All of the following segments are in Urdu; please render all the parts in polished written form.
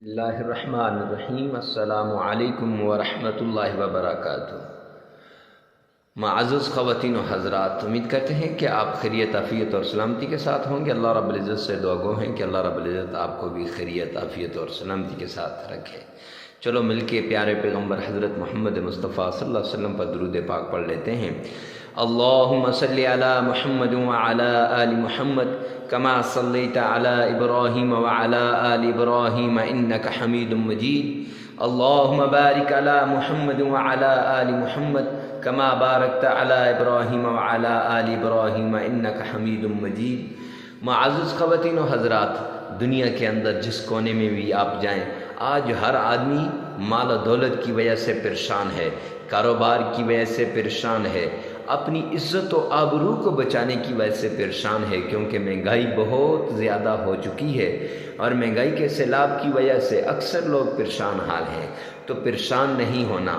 اللہ الرحمن الرحیم۔ السلام علیکم ورحمۃ اللہ وبرکاتہ۔ معزز خواتین و حضرات، امید کرتے ہیں کہ آپ خیریت، عافیت اور سلامتی کے ساتھ ہوں گے۔ اللہ رب العزت سے دعا گو ہیں کہ اللہ رب العزت آپ کو بھی خیریت، عافیت اور سلامتی کے ساتھ رکھے۔ چلو مل کے پیارے پیغمبر حضرت محمد مصطفیٰ صلی اللہ علیہ وسلم پر درود پاک پڑھ لیتے ہیں۔ اللہم صلی علی محمد وعلی آل محمد کما صلیت علی ابراہیم وعلی آل ابراہیم انک حمید مجید۔ اللہم بارک علی محمد وعلی آل محمد کما بارکت علی ابراہیم وعلی آل ابراہیم انک حمید مجید۔ معزز خواتین و حضرات، دنیا کے اندر جس کونے میں بھی آپ جائیں، آج ہر آدمی مال و دولت کی وجہ سے پریشان ہے، کاروبار کی وجہ سے پریشان ہے، اپنی عزت و آبرو کو بچانے کی وجہ سے پریشان ہے، کیونکہ مہنگائی بہت زیادہ ہو چکی ہے اور مہنگائی کے سیلاب کی وجہ سے اکثر لوگ پریشان حال ہیں۔ تو پریشان نہیں ہونا۔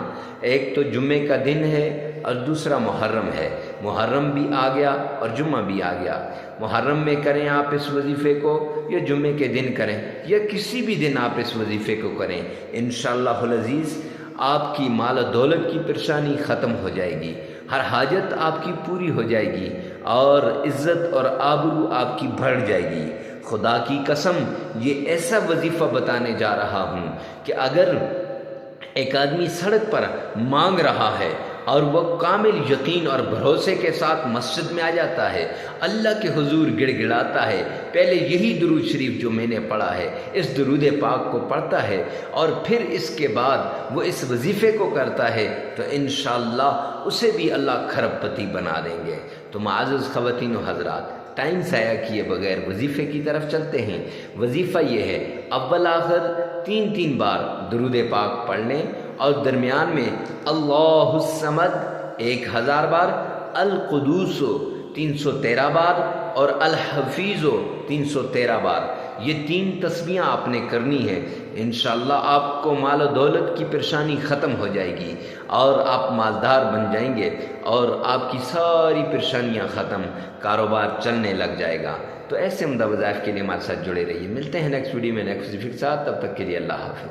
ایک تو جمعے کا دن ہے اور دوسرا محرم ہے۔ محرم بھی آ گیا اور جمعہ بھی آ گیا۔ محرم میں کریں آپ اس وظیفے کو یا جمعے کے دن کریں یا کسی بھی دن آپ اس وظیفے کو کریں، انشاءاللہ العزیز آپ کی مال و دولت کی پریشانی ختم ہو جائے گی، ہر حاجت آپ کی پوری ہو جائے گی اور عزت اور آبرو آپ کی بڑھ جائے گی۔ خدا کی قسم، یہ ایسا وظیفہ بتانے جا رہا ہوں کہ اگر ایک آدمی سڑک پر مانگ رہا ہے اور وہ کامل یقین اور بھروسے کے ساتھ مسجد میں آ جاتا ہے، اللہ کے حضور گڑ گڑاتا ہے، پہلے یہی درود شریف جو میں نے پڑھا ہے اس درود پاک کو پڑھتا ہے اور پھر اس کے بعد وہ اس وظیفے کو کرتا ہے، تو انشاءاللہ اسے بھی اللہ کھرب پتی بنا دیں گے۔ تو معزز خواتین و حضرات، ٹائم ضائع کیے بغیر وظیفے کی طرف چلتے ہیں۔ وظیفہ یہ ہے، اول آخر تین بار درود پاک پڑھ لیں اور درمیان میں اللہ الصمد 1000 بار، القدوس 313 بار اور الحفیظ 313 بار، یہ 3 تسبیحاں آپ نے کرنی ہے۔ انشاءاللہ آپ کو مال و دولت کی پریشانی ختم ہو جائے گی اور آپ مالدار بن جائیں گے اور آپ کی ساری پریشانیاں ختم، کاروبار چلنے لگ جائے گا۔ تو ایسے عمدہ وظائف کے لیے ہمارے ساتھ جڑے رہیے۔ ملتے ہیں نیکسٹ ویڈیو میں نیکسٹ وظیفے کے ساتھ، تب تک کے لیے اللہ حافظ۔